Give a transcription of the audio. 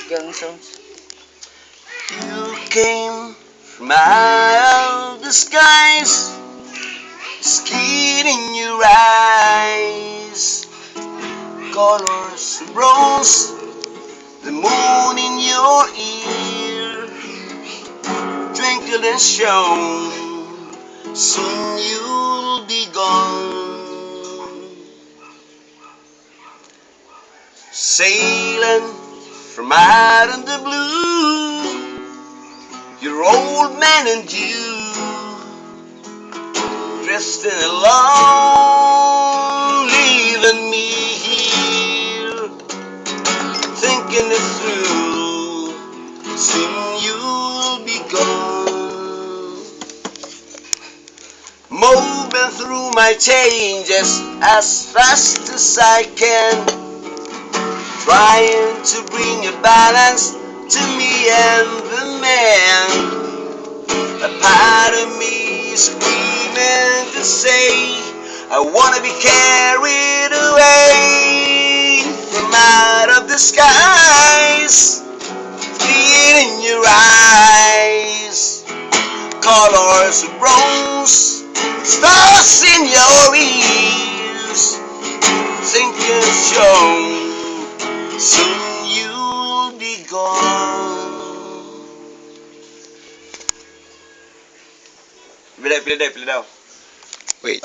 Gang sounds. You came from out of the skies, skin in your eyes, colors of rose, the moon in your ear, twinkle and shone, soon you'll be gone. Sailing from out in the blue, your old man and you, drifting along, leaving me here, thinking it through, soon you'll be gone. Moving through my changes as fast as I can, trying to bring a balance to me and the man. A part of me screaming to say, I wanna be carried away from out of the skies, clear in your eyes, colors of rose, stars in your ears, thinking shown, soon you'll be gone. Pilih dah. Wait.